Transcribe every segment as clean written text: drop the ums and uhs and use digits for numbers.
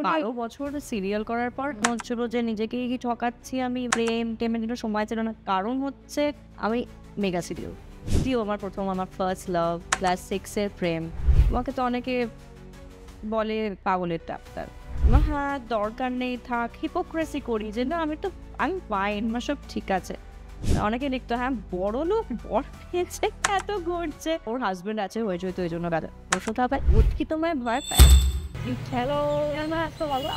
তখন 12 বছর সিরিয়াল করার পর মনে হচ্ছিল যে নিজেকেই কি ঠকাচ্ছি আমি, প্রেম টেমের জন্য সময় ছিল না। কারণ হচ্ছে আমি মেগা সিরিয়াল আমার প্রথম, আমার ফার্স্ট লাভ, ক্লাস 6-এর প্রেম। আমাকে তো অনেকে বলে পাগলের ডাক্তার। হ্যাঁ, দরকার নেই, থাক, হিপোক্রেসি করি যে না আমি ফাইন, আমার সব ঠিক আছে। অনেকে লিখতো হ্যাঁ বড় লোক, বড় পেয়েছে, এত ঘুরছে, ওর হাজবেন্ড আছে, হয়ে যেত ওই জন্য বসে থাকা উৎকি তোমায় ভয় পায়। হ্যালো, আমার এত ভালো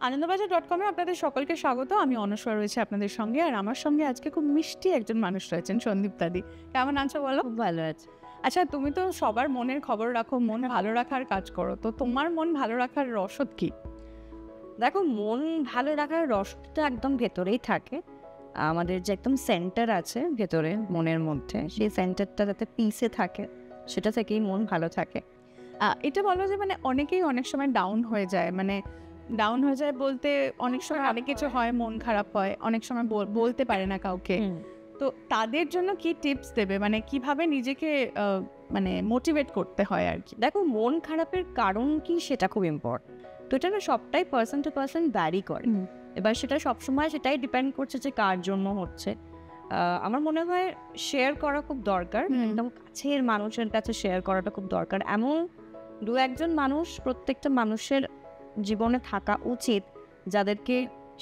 আনন্দবাজার.com-এ আপনাদের সকলকে স্বাগত। আমি অনস্বর রয়েছে আপনাদের সঙ্গে, আর আমার সঙ্গে আজকে খুব মিষ্টি একজন মানুষ রয়েছেন, সন্দীপ দাদি। কেমন আছো বলো? খুব ভালো আছে। আচ্ছা, তুমি তো সবার মনের খবর রাখো, মন ভালো রাখার কাজ করো, তো তোমার মন ভালো রাখার রসদ কি? দেখো, মন ভালো রাখার রসদটা একদম ভেতরেই থাকে। আমাদের যে একদম সেন্টার আছে ভেতরে মনের মধ্যে, সেই সেন্টারটা যাতে পিসে থাকে, সেটা থেকেই মন ভালো থাকে। এটা বলো যে মানে অনেকেই অনেক সময় ডাউন হয়ে যায়, মানে ডাউন হয়ে যায় বলতে অনেক সময় অনেক কিছু হয়, মন খারাপ হয়, অনেক সময় বলতে পারে না কাউকে। তো তাদের জন্য কি টিপস দেবে, মানে কিভাবে নিজেকে মানে মোটিভেট করতে হয় আর কি? দেখো, মন খারাপের কারণ কি সেটা খুব ইম্পর্টেন্ট। তো এটা না সবটাই পার্সন টু পার্সন ভ্যারি করে। এবার সেটা সবসময় সেটাই ডিপেন্ড করছে যে কার জন্য হচ্ছে। আমার মনে হয় শেয়ার করা খুব দরকার, একদম কাছের মানুষের কাছে শেয়ার করাটা খুব দরকার। এমন 2-1জন মানুষ প্রত্যেকটা মানুষের জীবনে থাকা উচিত যাদেরকে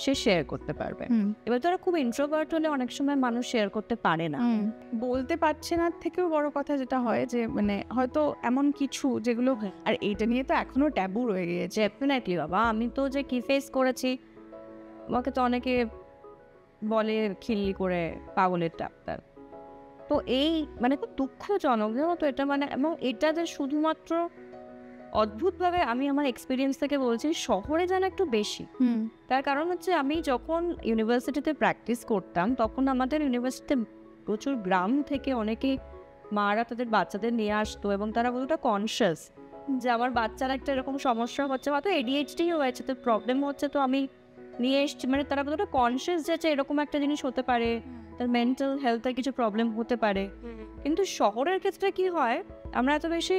সে শেয়ার করতে পারবে। এবার তারা খুব ইন্ট্রোভার্ট হলে অনেক সময় মানুষ শেয়ার করতে পারে না, বলতে পারছে না। থেকেও বড় কথা যেটা হয় যে মানে হয়তো এমন কিছু যেগুলো, আর এইটা নিয়ে তো এখনো ট্যাবু রয়ে গিয়েছে। ডেফিনেটলি বাবা, আমি তো যে কি ফেস করেছি, আমাকে তো অনেকে বলে খিল্লি করে পাগলের ডাক্তার। তো এই মানে খুব দুঃখজনক, জানো তো এটা, মানে এবং এটা যে শুধুমাত্র অদ্ভুতভাবে আমি আমার এক্সপিরিয়েন্স থেকে বলছি, শহরে যেন একটু বেশি। তার কারণ হচ্ছে আমি যখন ইউনিভার্সিটিতে প্র্যাকটিস করতাম, তখন আমাদের ইউনিভার্সিটিতে প্রচুর গ্রাম থেকে অনেকেই মারা তাদের বাচ্চাদের নিয়ে আসতো, এবং তারা বলতো কনসিয়াস যে আমার বাচ্চার একটা এরকম সমস্যা হচ্ছে, হয়তো ADHD হয়েছে, তো প্রবলেম হচ্ছে, তো আমি নিয়ে এসছি। মানে তারা বলতো কনসিয়াস যে এরকম একটা জিনিস হতে পারে, তার মেন্টাল হেলথের কিছু প্রবলেম হতে পারে। কিন্তু শহরের ক্ষেত্রে কি হয়, আমরা এত বেশি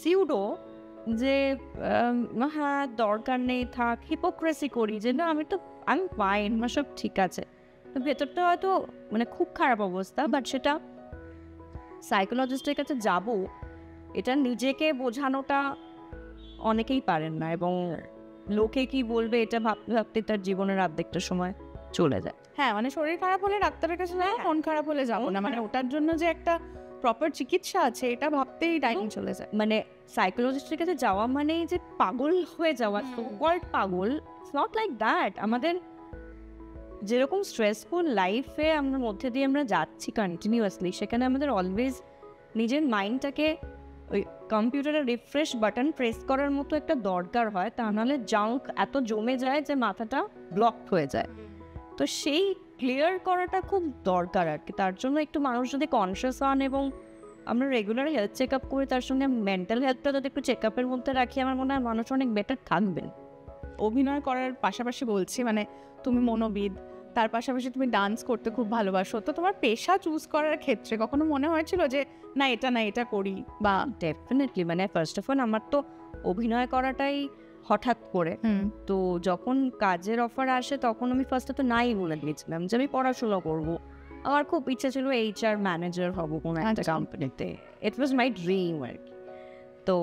সিউডো যে হ্যাঁ দরকার নেই, থাক, হিপোক্রেসি করি যে না আমি ফাইন, আমার সব ঠিক আছে। তো ভেতরটা হয়তো মানে খুব খারাপ অবস্থা, বাট সেটা সাইকোলজিস্টের কাছে যাব, এটা নিজেকে বোঝানোটা অনেকেই পারেন না, এবং লোকে কি বলবে এটা ভাবতে ভাবতে তার জীবনের অর্ধেকটা সময় চলে যায়। হ্যাঁ, মানে শরীর খারাপ হলে ডাক্তারের কাছে যাবো, মন খারাপ হলে যাবো না, মানে ওটার জন্য যে একটা প্রপার চিকিৎসা আছে এটা ভাবতেই টাইম চলে যায়। মানে সাইকোলজিস্টের কাছে যাওয়া মানেই যে পাগল হয়ে যাওয়া, সোকল্ড পাগল, ইটস নট লাইক দ্যাট। আমাদের যেরকম স্ট্রেসফুল লাইফে আমরা মধ্যে দিয়ে আমরা যাচ্ছি কন্টিনিউয়াসলি, সেখানে আমাদের অলওয়েজ নিজের মাইন্ডটাকে ওই কম্পিউটারে রিফ্রেশ বাটন প্রেস করার মতো একটা দরকার হয়, তা নাহলে জাঙ্ক এত জমে যায় যে মাথাটা ব্লক হয়ে যায়। তো সেই ক্লিয়ার করাটা খুব দরকার আর কি। তার জন্য একটু মানুষ যদি কনসিয়াস হন এবং আমরা রেগুলার হেলথ চেক আপ করি, তার সঙ্গে মেন্টাল হেলথটা যদি একটু চেক আপের মধ্যে রাখি, আমার মনে হয় মানুষ অনেক বেটার থাকবেন। অভিনয় করার পাশাপাশি বলছি, মানে তুমি মনোবিদ, তার পাশাপাশি তুমি ডান্স করতে খুব ভালোবাসো, তো তোমার পেশা চুজ করার ক্ষেত্রে কখনো মনে হয়েছিল যে না এটা করি? বা ডেফিনেটলি, মানে ফার্স্ট অফ অল আমার তো অভিনয় করাটাই হঠাৎ করে। তো যখন কাজের অফার আসে তখন আমি ফার্স্টে তো নাই বলে দিয়েছিলাম যে আমি পড়াশোনা করব। আমার খুব ইচ্ছা ছিল HR ম্যানেজার হব কোনো একটা কোম্পানিতে। ইট ওয়াজ মাই ড্রিম আর কি। তো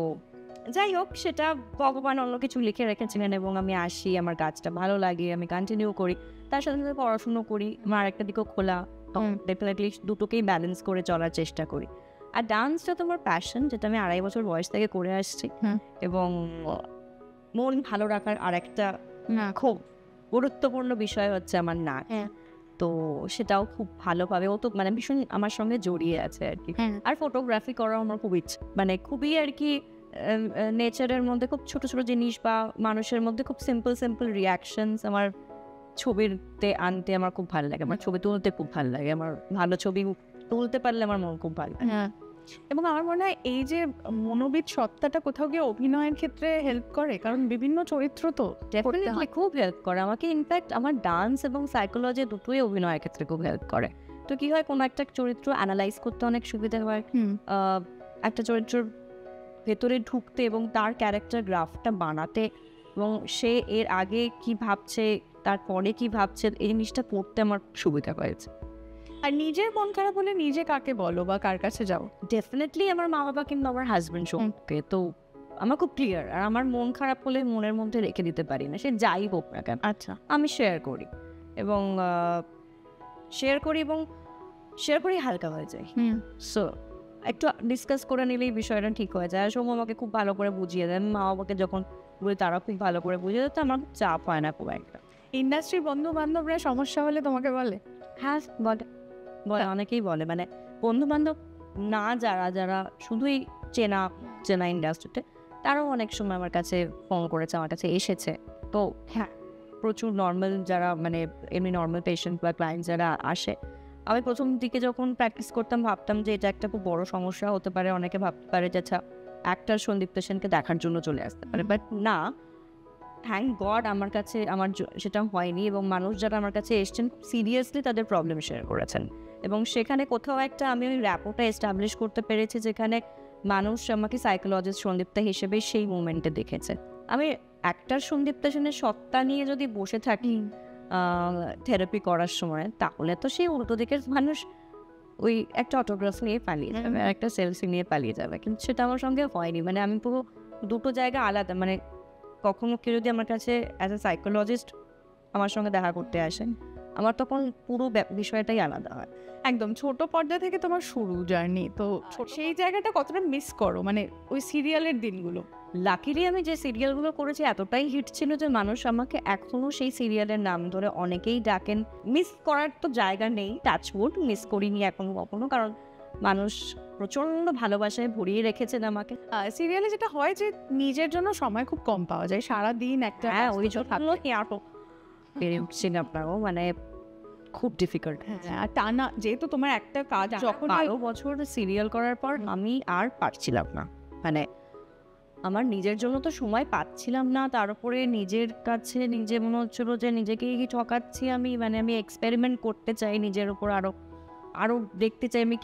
যাই হোক, সেটা ভগবান অন্য কিছু লিখে রেখেছিলেন, এবং আমি আসি, আমার কাজটা ভালো লাগে, আমি কন্টিনিউ করি, তার সাথে সাথে পড়াশুনো করি, আমার একটা দিকও খোলা, ডেফিনেটলি দুটোকেই ব্যালেন্স করে চলার চেষ্টা করি। আর ডান্সটা তোমার প্যাশন, যেটা আমি 2.5 বছর বয়স থেকে করে আসছি, এবং মন ভালো রাখার আর একটা খুব গুরুত্বপূর্ণ বিষয় হচ্ছে আমার নাচ। তো সেটাও খুব ভালোভাবে, ও তো মানে ভীষণ আমার সঙ্গে জড়িয়ে আছে আর কি। আর ফটোগ্রাফি করাও আমার খুব ইচ্ছা, মানে খুবই আর কি নেচারের মধ্যে খুব ছোট ছোট জিনিস বা মানুষের মধ্যে খুব সিম্পল রিয়াকশনস আমার ছবিতে আনতে আমার খুব ভালো লাগে। আমার ছবি তুলতে খুব ভালো লাগে, আমার ভালো ছবি তুলতে পারলে আমার মন খুব ভালো লাগে। এবং আমার মনে হয় এই যে মনোবিদ সত্তাটা কোথাও গিয়ে অভিনয়ের ক্ষেত্রে হেল্প করে, কারণ বিভিন্ন চরিত্র তো ডেফিনেটলি খুব হেল্প করে আমাকে। ইনফ্যাক্ট আমার ডান্স এবং সাইকোলজি দুটোই অভিনয়ের ক্ষেত্রে খুব হেল্প করে। তো কি হয়, কোনো একটা চরিত্র অ্যানালাইজ করতে অনেক সুবিধা হয়, একটা চরিত্রের ভেতরে ঢুকতে এবং তার ক্যারেক্টার গ্রাফটা বানাতে এবং সে এর আগে কি ভাবছে তারপরে কি ভাবছে এই জিনিসটা পড়তে আমার সুবিধা হয়েছে। আর নিজের মন খারাপ হলে নিজে কাকে বলো বা কার কাছে যাও? ডেফিনেটলি আমার মা বাবা কিংবা আমার হাজব্যান্ড সঙ্গে। তো আমার খুব ক্লিয়ার, আর আমার মন খারাপ হলে মনের মধ্যে রেখে দিতে পারি না, সে যাই হোক না কেন। আচ্ছা, আমি শেয়ার করি এবং শেয়ার করি হালকা হয়ে যায়। সো একটু ডিসকাস করে নিলেই বিষয়টা ঠিক হয়ে যায়। আর সৌম্য আমাকে খুব ভালো করে বুঝিয়ে দেন, মা বাবাকে যখন বলি তারা খুব ভালো করে বুঝিয়ে দেয়, তো আমার চাপ হয় না খুব একটা। ইন্ডাস্ট্রির বন্ধু বান্ধবরা সমস্যা হলে তোমাকে বলে? হ্যাঁ বলে, অনেকেই বলে, মানে বন্ধু বান্ধব না যারা শুধুই চেনা ইন্ডাস্ট্রিতে, তারাও অনেক সময় আমার কাছে ফোন করেছে, আমার কাছে এসেছে। তো হ্যাঁ, প্রচুর নর্মাল যারা মানে এমনি নর্মাল পেশেন্ট বা ক্লায়েন্ট যারা আসে, আমি প্রথম দিকে যখন প্র্যাকটিস করতাম ভাবতাম যে এটা একটা খুব বড় সমস্যা হতে পারে, অনেকে ভাবতে পারে যে আচ্ছা অ্যাক্টর সন্দীপ্ত সেনকে দেখার জন্য চলে আসতে পারে, বাট না, থ্যাংক গড আমার কাছে সেটা হয়নি। এবং মানুষ যারা আমার কাছে এসছেন সিরিয়াসলি তাদের প্রবলেম শেয়ার করেছেন, এবং সেখানে কোথাও একটা আমি ওই র্যাপোটা এস্টাবলিশ করতে পেরেছি যেখানে মানুষ আমাকে সাইকোলজিস্ট সন্দীপ্তা হিসেবে সেই মোমেন্টে দেখেছে। আমি অ্যাক্টর সন্দীপ্তা সেনের সত্তা নিয়ে যদি বসে থাকি থেরাপি করার সময়, তাহলে তো সেই উল্টো দিকের মানুষ ওই একটা অটোগ্রাফ নিয়ে পালিয়ে যাবে, একটা সেলফি নিয়ে পালিয়ে যাবে, কিন্তু সেটা আমার সঙ্গে হয়নি। মানে আমি পুরো দুটো জায়গা আলাদা। মানে কখনো কেউ যদি আমার কাছে অ্যাজ এ সাইকোলজিস্ট আমার সঙ্গে দেখা করতে আসে, আমার তখন পুরো বিষয়টাই আলাদা হয়। একদম ছোট পর্দা থেকে তোমার শুরু জার্নি, তো সেই জায়গাটা কতটা মিস করো, মানে ওই সিরিয়ালের দিনগুলো? লাকিলি আমি যে সিরিয়ালগুলো করেছি এতটাই হিট ছিল যে মানুষ আমাকে এখনো সেই সিরিয়ালের নাম ধরে অনেকেই ডাকেন। মিস করার তো জায়গা নেই, টাচউড, মিস করিনি এখনো কখনো, কারণ মানুষ প্রচন্ড ভালোবাসায় ভরিয়ে রেখেছেন আমাকে। সিরিয়ালে যেটা হয় যে নিজের জন্য সময় খুব কম পাওয়া যায়, সারাদিন একটা ওই জন্য পেরে উঠছেন আপনারও, মানে খুব ডিফিকাল্ট। আর টানা যেহেতু তোমার একটা কাজ, যখন 12 বছর সিরিয়াল করার পর আমি আর পারছিলাম না, মানে আমার নিজের জন্য তো সময় পাচ্ছিলাম না, তার উপরে নিজের কাছে নিজে মনে হচ্ছিল যে নিজেকেই ঠকাচ্ছি আমি। মানে আমি এক্সপেরিমেন্ট করতে চাই নিজের উপর, আরো দেখতে চাই আমি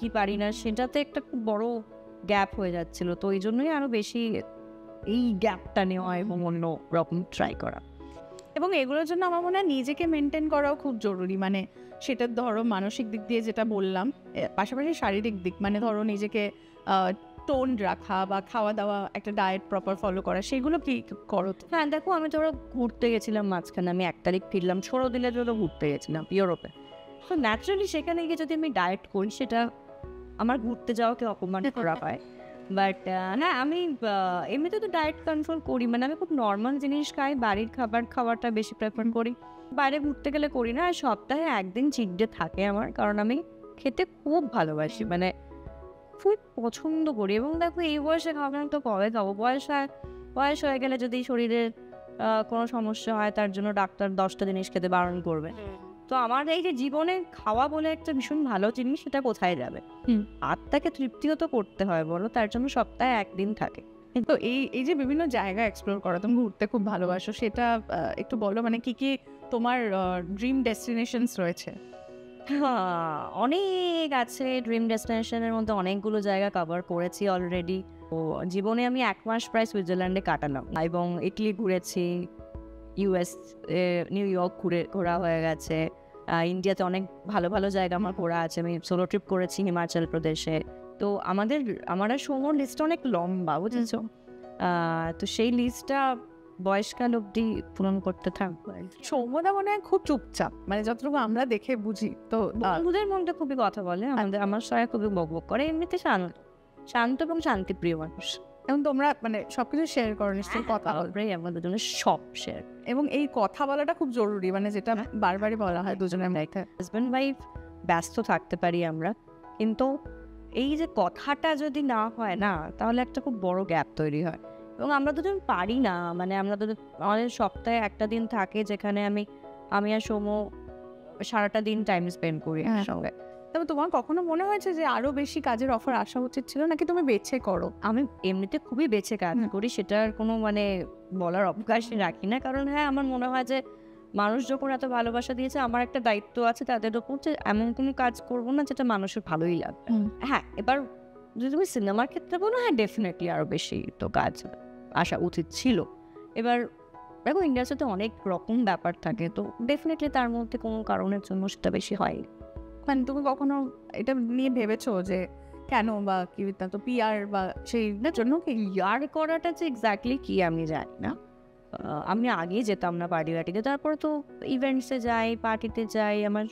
কি পারি না, সেটাতে একটা খুব বড় গ্যাপ হয়ে যাচ্ছিল। তো এই জন্যই আরো বেশি এই গ্যাপটা নেওয়া এবং অন্য রকম ট্রাই করা। এবং এগুলোর জন্য আমার মনে হয় নিজেকে মেনটেন করাও খুব জরুরি। মানে সেটা ধরো মানসিক দিক দিয়ে যেটা বললাম, পাশাপাশি শারীরিক দিক, মানে ধরো নিজেকে টোন রাখা বা খাওয়া দাওয়া, একটা ডায়েট প্রপার ফলো করা, সেগুলো কি করো? হ্যাঁ দেখো, আমি ধরো ঘুরতে গেছিলাম মাঝখানে, আমি 1 তারিখ ফিরলাম, 16 দিনের জন্য ঘুরতে গেছিলাম ইউরোপে। তো ন্যাচারালি সেখানে গিয়ে যদি আমি ডায়েট করি, সেটা আমার ঘুরতে যাওয়াকে অপমান করা হয়। বাট হ্যাঁ, আমি এমনিতে তো ডায়েট কন্ট্রোল করি, মানে আমি খুব নর্মাল জিনিস খাই, বাড়ির খাবারটা বেশি প্রেফার করি, বাইরে ঘুরতে গেলে করি না। সপ্তাহে 1 দিন চিট ডে থাকে আমার, কারণ আমি খেতে খুব ভালোবাসি, মানে খুব পছন্দ করি। এবং দেখো এই বয়সে খাবো না তো কবে খাবো? বয়স হয়ে গেলে যদি শরীরে কোনো সমস্যা হয়, তার জন্য ডাক্তার 10টা জিনিস খেতে বারণ করবে। তো আমার এই যে জীবনে খাওয়া বলে একটা ভীষণ ভালো জিনিস, সেটা কোথায় যাবে? আত্মাকে তৃপ্তিও তো করতে হয় বলো, তার জন্য সপ্তাহে 1 দিন থাকে। তো এই যে বিভিন্ন জায়গা এক্সপ্লোর করা, তুমি ঘুরতে খুব ভালোবাসো, সেটা একটু বলো, মানে কি তোমার ড্রিম ডেস্টিনেশনস রয়েছে? অনেক আছে ড্রিম ডেস্টিনেশনের মধ্যে, অনেকগুলো জায়গা কভার করেছি অলরেডি। তো জীবনে আমি 1 মাস প্রায় সুইজারল্যান্ডে কাটালাম, এবং ইটালি ঘুরেছি, US নিউ ইয়র্ক ঘোরা হয়ে গেছে, ইন্ডিয়াতে অনেক ভালো ভালো জায়গা আমার ঘোরা আছে। আমি সোলো ট্রিপ করেছি হিমাচল প্রদেশে। তো আমার সময় লিস্টটা অনেক লম্বা, বুঝেছো? তো সেই লিস্টটা বয়সকাল অব্দি পূরণ করতে থাকবো। সৌম্যদা মনে হয় খুব চুপচাপ, মানে যতটুকু আমরা দেখে বুঝি। তো বন্ধুদের মধ্যে খুবই কথা বলে, আমার সঙ্গে খুবই বকবক করে, এমনিতে শান্ত এবং শান্তিপ্রিয় মানুষ। এবং তোমরা মানে সবকিছু শেয়ার করো নিশ্চয়ই? কথা বলবে আমরা দুজনে সব শেয়ার, এবং এই কথা বলাটা খুব জরুরি, মানে যেটা বারবারই বলা হয় দুজনের মধ্যে। হাজব্যান্ড ওয়াইফ ব্যস্ত থাকতে পারি আমরা, কিন্তু এই যে কথাটা যদি না হয় না, তাহলে একটা খুব বড় গ্যাপ তৈরি হয়। এবং আমরা দুজন পারি না, মানে আমাদের সপ্তাহে একটা দিন থাকে যেখানে আমি আর সৌম্য সারাটা দিন টাইম স্পেন্ড করি একসঙ্গে। তবে তোমার কখনো মনে হয়েছে যে আরো বেশি কাজের অফার আসা উচিত ছিল, নাকি তুমি বেছে করো? আমি এমনিতে খুবই বেছে কাজ করি, সেটার কোনো মানে বলার অবকাশ রাখি না। কারণ হ্যাঁ, আমার মনে হয় যে মানুষ যখন এত ভালোবাসা দিয়েছে, আমার একটা দায়িত্ব আছে তাদের ওপর, যে এমন কোনো কাজ করবো না যেটা মানুষের ভালোই লাগবে। হ্যাঁ, এবার যদি তুমি সিনেমার ক্ষেত্রে বলো, হ্যাঁ ডেফিনেটলি আরও বেশি তো কাজ আসা উচিত ছিল। এবার দেখো ইন্ডাস্ট্রিতে অনেক রকম ব্যাপার থাকে, তো ডেফিনেটলি তার মধ্যে কোনো কারণের জন্য সেটা বেশি হয়। মানে তুমি কখনো এটা নিয়ে ভেবেছো যে কেন বা কি তো পিআর বা সেই জন্য কি? পিআর করাটা যে এক্স্যাক্টলি কি আমি জানি না। আমি আগে যেতাম না পার্টি পার্টিতে, তারপরে তো ইভেন্টসে যাই, পার্টিতে যাই। আমার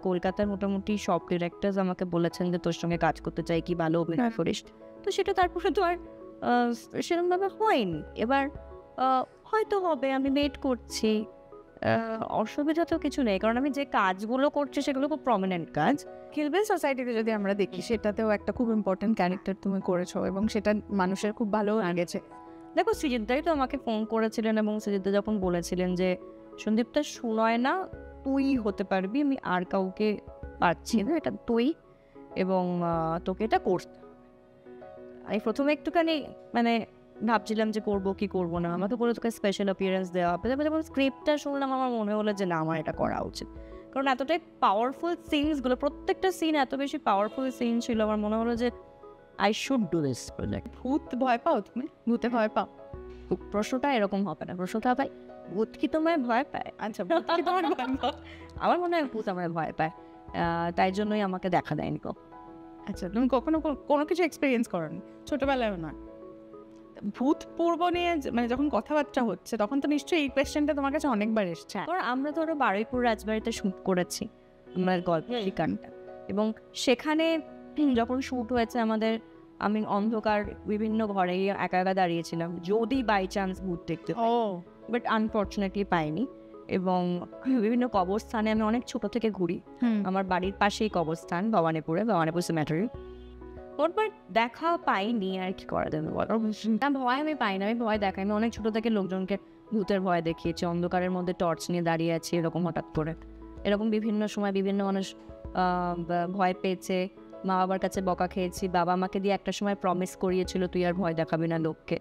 কলকাতার মোটামুটি সব ডিরেক্টরস আমাকে বলেছেন যে তোর সঙ্গে কাজ করতে চাই, কি ভালো অভিনয় করিস। তো সেটা তারপরে তো আর সেরকমভাবে হয়নি। এবার হয়তো হবে, আমি ওয়েট করছি। অসুবিধা তো কিছু নেই, কারণ আমি যে কাজগুলো করছি সেগুলো খুব প্রমিনেন্ট কাজ। কিলবিল সোসাইটিতে যদি আমরা দেখি, সেটাতেও একটা খুব ইম্পর্টেন্ট ক্যারেক্টার তুমি করেছো এবং সেটা মানুষের খুব ভালো লেগেছে। দেখো সৃজিতদাই তো আমাকে ফোন করেছিলেন এবং সৃজিতদা যখন বলেছিলেন যে সন্দীপটা শোনায় না, তুই হতে পারবি, আমি আর কাউকে পারছি না, এটা তুই, এবং তোকে এটা করতে হবে। আমি প্রথমে একটুখানি মানে ভাবছিলাম যে করবো কি করবো না। আমাকে বলে তোকে স্পেশাল অ্যাপিয়ারেন্স দেওয়া হবে। তারপরে যখন স্ক্রিপ্টটা শুনলাম আমার মনে হলো যে না, আমার এটা করা উচিত, কারণ এতটাই পাওয়ারফুল সিনসগুলো, প্রত্যেকটা সিন এত বেশি পাওয়ারফুল সিন ছিল, আমার মনে হলো যে I should do this project. ভূত ভয় পাও তুমি? ভূতে ভয় পাও? প্রশ্নটা এরকম হবে না, প্রশ্নটা ভাই ভূত কি তোমায় ভয় পায়? আচ্ছা, ভূত কি তোমার ভয় পাও? আমার মনে হয় ভূত আমায় ভয় পায়, তাই জন্যই আমাকে দেখা দেয়নি কো। আচ্ছা, তুমি কখনো কোনো কিছু এক্সপিরিয়েন্স করোনি? ছোটবেলায়ও না? ভূত পূর্ব নিয়ে মানে যখন কথাবার্তা হচ্ছে তখন তো নিশ্চয়ই এই কোয়েশ্চেনটা তোমার কাছে অনেকবার এসছে। কারণ আমরা ধরো বারুইপুর রাজবাড়িতে শ্যুট করেছি আমার গল্প শিকারটা, এবং সেখানে যখন শ্যুট হয়েছে আমাদের, আমি অন্ধকার বিভিন্ন ঘরে একা একা দাঁড়িয়েছিলাম যদি বাই চান্স ভূত দেখতে পাই, বাট আনফর্চুনেটলি পাইনি। এবং বিভিন্ন কবরস্থানে আমি অনেক ছোট থেকে ঘুরি, আমার বাড়ির পাশেই কবরস্থান ভবানীপুর সিমেটারি, ওরবার দেখা পাইনি। আর কি করা যাবে বলো, ভয় আমি পাই না, আমি ভয় দেখাই। আমি অনেক ছোট থেকে লোকজনকে ভূতের ভয় দেখিয়েছি, অন্ধকারের মধ্যে টর্চ নিয়ে দাঁড়িয়ে আছি এরকম হঠাৎ করে, এরকম বিভিন্ন সময় বিভিন্ন মানুষ ভয় পেয়েছে, মা বাবার কাছে বকা খেয়েছি। বাবা আমাকে দিয়ে একটা সময় প্রমিস করিয়েছিল তুই আর ভয় দেখাবি না লোককে,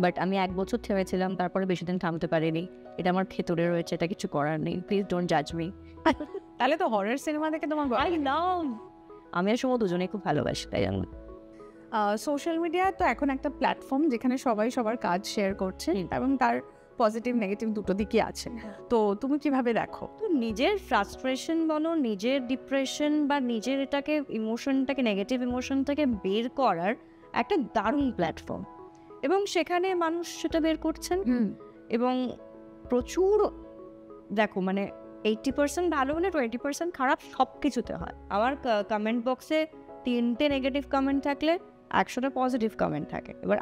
বাট আমি 1 বছর থেমেছিলাম, তারপরে বেশি দিন থামতে পারিনি। এটা আমার ভেতরে রয়েছে, এটা কিছু করার নেই, প্লিজ ডোন্ট জাজ মি। তাহলে তো হরর সিনেমা দেখে তোমার আই লাভ, আমি আর সময় দুজনেই খুব ভালোবাসি, তাই জানো। সোশ্যাল মিডিয়া তো এখন একটা প্ল্যাটফর্ম যেখানে সবাই সবার কাজ শেয়ার করছে এবং তার পজিটিভ নেগেটিভ দুটো দিকই আছে। তো তুমি কিভাবে দেখো? তো নিজের ফ্রাস্ট্রেশন বলো, নিজের ডিপ্রেশন বা নিজের এটাকে ইমোশনটাকে, নেগেটিভ ইমোশনটাকে বের করার একটা দারুণ প্ল্যাটফর্ম, এবং সেখানে মানুষ সেটা বের করছেন। এবং প্রচুর, দেখো মানে 80% ভালো হলে 20% খারাপ সব কিছুতে হয়। আমার কমেন্ট বক্সে 3টে নেগেটিভ কমেন্ট থাকলে 100টা পজিটিভ কমেন্ট থাকে। এবার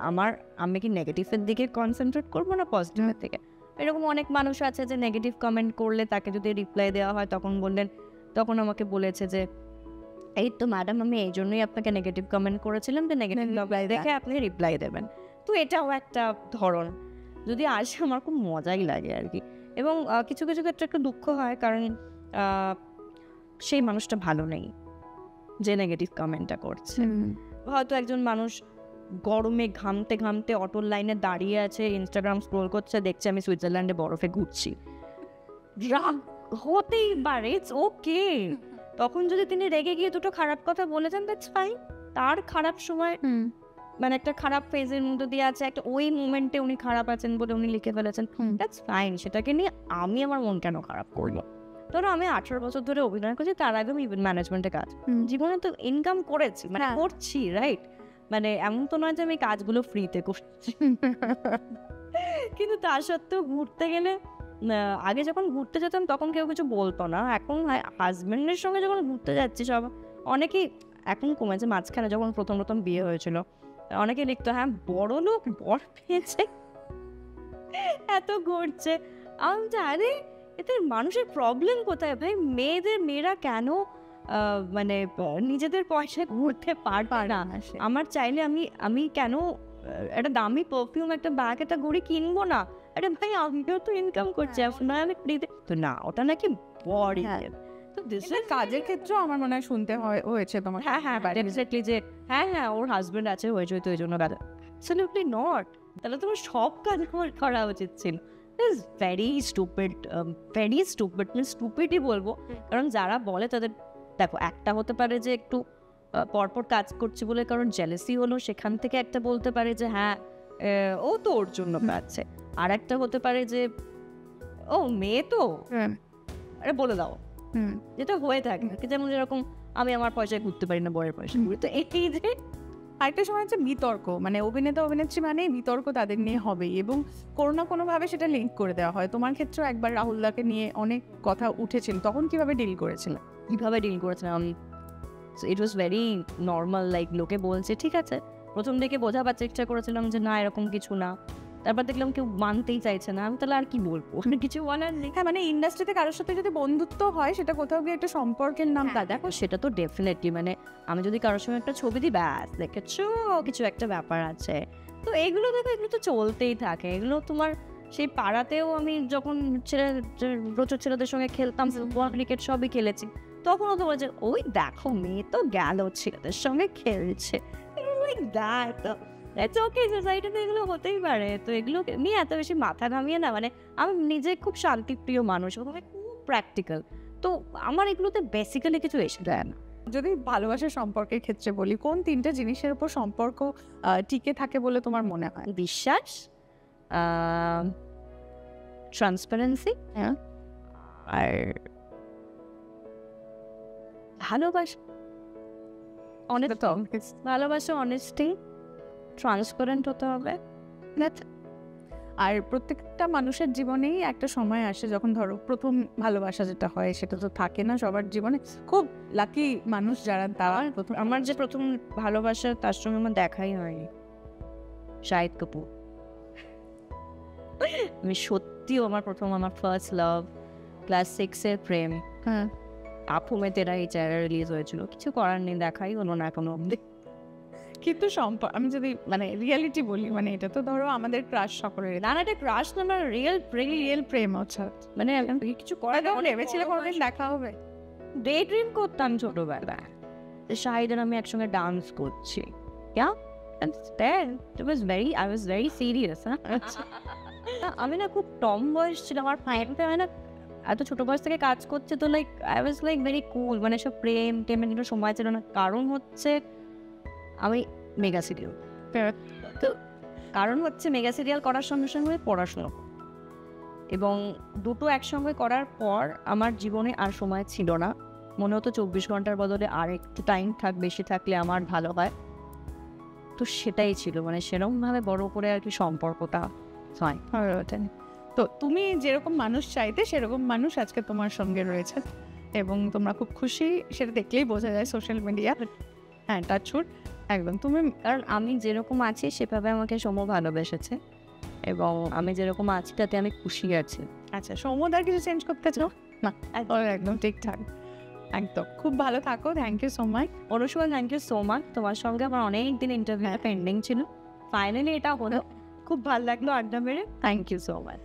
আমি কি নেগেটিভের দিকে কনসেন্ট্রেট করবো না পজিটিভের দিকে? এরকম অনেক মানুষ আছে যে নেগেটিভ কমেন্ট করলে তাকে যদি রিপ্লাই দেওয়া হয়, তখন আমাকে বলেছে যে এই তো ম্যাডাম, আমি এই জন্যই আপনাকে নেগেটিভ কমেন্ট করেছিলাম যে নেগেটিভ রিপ্লাই দেখে আপনি রিপ্লাই দেবেন। তো এটাও একটা ধরন, যদি আসে আমার খুব মজাই লাগে আর কি। এবং কিছু কিছু ক্ষেত্রে একটু দুঃখ হয়, কারণ সেই মানুষটা ভালো নেই যে নেগেটিভ কমেন্টটা করছে। হয়তো একজন মানুষ গরমে ঘামতে ঘামতে অটোর লাইনে দাঁড়িয়ে আছে, ইনস্টাগ্রাম স্ক্রোল করছে, দেখছে আমি সুইজারল্যান্ডে বরফে ঘুরছি, রাগ হতেই পারে, ইটস ওকে। তখন যদি তিনি রেগে গিয়ে দুটো খারাপ কথা বলেছেন, দ্যাটস ফাইন। তার খারাপ সময়, মানে একটা খারাপ ফেজের মধ্যে দিয়ে আছে, একটা ওই মোমেন্টে উনি খারাপ আছেন বলে উনি লিখে ফেলেছেন, দ্যাটস ফাইন। সেটাকে নিয়ে আমি আমার মন কেন খারাপ করবো? ধরো আমি 18 বছর ধরে অভিনয় করছি, তার আগে আমি ইভেন্ট ম্যানেজমেন্টে কাজ, জীবনে তো ইনকাম করেছি, মানে করছি, রাইট? মানে এমন তো নয় যে আমি কাজগুলো ফ্রিতে করছি। কিন্তু তা সত্ত্বেও ঘুরতে গেলে, আগে যখন ঘুরতে যেতাম তখন কেউ কিছু বলতো না, এখন হাজব্যান্ডের সঙ্গে যখন ঘুরতে যাচ্ছি সব অনেকেই, এখন কমেছে, মাঝখানে যখন প্রথম বিয়ে হয়েছিল অনেকে লিখতো হ্যাঁ বড় লোক বর পেয়েছে, এত ঘুরছে। আমি জানি এতে মানুষের প্রবলেম কোথায় ভাই? মেয়েরা কেন মানে নিজেদের পয়সায় ঘুরতে পারবে না? আমার চাইলে আমি কেন একটা দামি পারফিউম, একটা ব্যাগ, একটা ঘড়ি কিনবো না? আরে ভাই আমিও তো ইনকাম করছি, আপনার আমি ফ্রিতে তো না, ওটা নাকি বড়। তো কাজের ক্ষেত্রেও আমার মনে হয় শুনতে হয়েছে তোমার। হ্যাঁ ডেফিনেটলি যে হ্যাঁ ওর হাজবেন্ড আছে, হয়েছে তো এই জন্য কাজ। Absolutely not. তাহলে তোমার সব কাজ করা উচিত ছিল। ভেরি স্টুপিড, স্টুপিডই বলবো, কারণ যারা বলে তাদের, দেখো একটা হতে পারে যে একটু পরপর কাজ করছি বলে কারণ জেলাসি হলো, সেখান থেকে একটা বলতে পারে যে হ্যাঁ ও তো ওর জন্য পাচ্ছে, আর একটা হতে পারে যে ও মেয়ে তো আরে বলে দাও, যেটা হয়ে থাকে। যেমন যেরকম আমি আমার পয়সায় ঘুরতে পারি না, বরের পয়সা ঘুরি, তো এই যে আরেকটা সময় হচ্ছে বিতর্ক, মানে অভিনেতা অভিনেত্রী মানে বিতর্ক তাদের নিয়ে হবেই, এবং কোনো না কোনোভাবে সেটা লিঙ্ক করে দেওয়া হয়। তোমার ক্ষেত্রেও একবার রাহুলদাকে নিয়ে অনেক কথা উঠেছিল, তখন কিভাবে ডিল করেছিলে? কীভাবে ডিল করেছিলাম, ইট ওয়াজ ভেরি নর্মাল, লাইক লোকে বলছে ঠিক আছে, প্রথম দিকে বোঝাবার চেষ্টা করেছিলাম যে না এরকম কিছু না, তারপর দেখলাম কেউ মানতেই চাইছে না, আমি তাহলে আর কি বলবো, কিছু বলার নেই। হ্যাঁ, মানে ইন্ডাস্ট্রিতে কারোর সাথে যদি বন্ধুত্ব হয় সেটা কোথাও গিয়ে একটা সম্পর্কের নাম। দেখো সেটা তো ডেফিনেটলি, মানে আমি যদি কারোর সঙ্গে একটা ছবি দিই, ব্যাস দেখেছো কিছু একটা ব্যাপার আছে, তো এগুলো দেখো এগুলো তো চলতেই থাকে। এগুলো তোমার সেই পাড়াতেও আমি যখন প্রচুর ছেলেদের সঙ্গে খেলতাম, ফুটবল ক্রিকেট সবই খেলেছি, তখনও তো বলছে ওই দেখো মেয়ে তো গেল ছেলেদের সঙ্গে খেলছে, ওকে সোসাইটিতে এগুলো হতেই পারে। তো এগুলো নিয়ে এত বেশি মাথা ঘামিয়ে না, মানে আমি নিজে খুব শান্তিপ্রিয় মানুষ, ওখানে খুব প্র্যাকটিক্যাল, তো আমার এগুলোতে বেসিক্যালি কিছু এসে যায় না। যদি ভালোবাসার সম্পর্কের ক্ষেত্রে বলি, কোন 3টা জিনিসের উপর সম্পর্ক টিকে থাকে বলে তোমার মনে হয়? বিশ্বাস, ট্রান্সপারেন্সি, আর ভালোবাসা। ভালোবাসা, অনেস্টি, ট্রান্সপারেন্ট হতে হবে। আর প্রত্যেকটা মানুষের জীবনেই একটা সময় আসে যখন ধরো প্রথম ভালোবাসা যেটা হয় সেটা তো থাকে না সবার জীবনে। খুব লাকি মানুষ যারা, তারা আমার যে প্রথম ভালোবাসা তার সঙ্গে আমার দেখাই হয়নি, শাহিদ কাপুর। আমি সত্যিও আমার ফার্স্ট লাভ, ক্লাস 6-এর প্রেম। আপু মে তেরা এই চায়রা রিলিজ হয়েছিল, কিছু করার নেই, দেখাই হলো না এখনো অব্দি। কিন্তু আমি যদি মানে রিয়েলিটি বলি, মানে এটা তো ধরো আমাদের ক্রাশ সকলের, না এটা ক্রাশ না, আমার রিয়েল প্রেম। আচ্ছা, মানে কিছু করার ভেবেছিলে কোনোদিন দেখা হবে? ডে ড্রিম করতাম ছোটবেলায়, শাহিদ আর আমি একসঙ্গে ডান্স করছি, I was very serious. আমি না খুব টম বয়স ছিল আমার, ফাইভে হয় না, এত ছোট বয়স থেকে কাজ করছে, তো like I was like very কুল, মানে সব প্রেম টেমের কোনো সময় ছিল না। কারণ হচ্ছে আমি মেগা সিরিয়াল, তো কারণ হচ্ছে মেগা সিরিয়াল করার সঙ্গে সঙ্গে পড়াশোনা, এবং দুটো একসঙ্গে করার পর আমার জীবনে আর সময় ছিল না, মনে হতো 24 ঘন্টার বদলে আর একটু টাইম বেশি থাকলে আমার ভালো হয়, তো সেটাই ছিল, মানে সেরকমভাবে বড় করে আর কি সম্পর্কটা হয়। তো তুমি যেরকম মানুষ চাইতে সেরকম মানুষ আজকে তোমার সঙ্গে রয়েছে, এবং তোমরা খুব খুশি, সেটা দেখলেই বোঝা যায় সোশ্যাল মিডিয়া। হ্যাঁ, টাচউড একদম। তুমি, কারণ আমি যেরকম আছি সেভাবে আমাকে সময় ভালোবেসেছে, এবং আমি যেরকম আছি তাতে আমি খুশি আছি। আচ্ছা, সময় আর কিছু চেঞ্জ করতে চাও না? একদম ঠিকঠাক, একদম। খুব ভালো থাকো, thank you so much. Anushka, thank you so much, তোমার সঙ্গে আমার অনেক দিন ইন্টারভিউ পেন্ডিং ছিল, ফাইনালি এটা হলো, খুব ভালো লাগলো আড্ডা মেরে, থ্যাংক ইউ সো মাচ।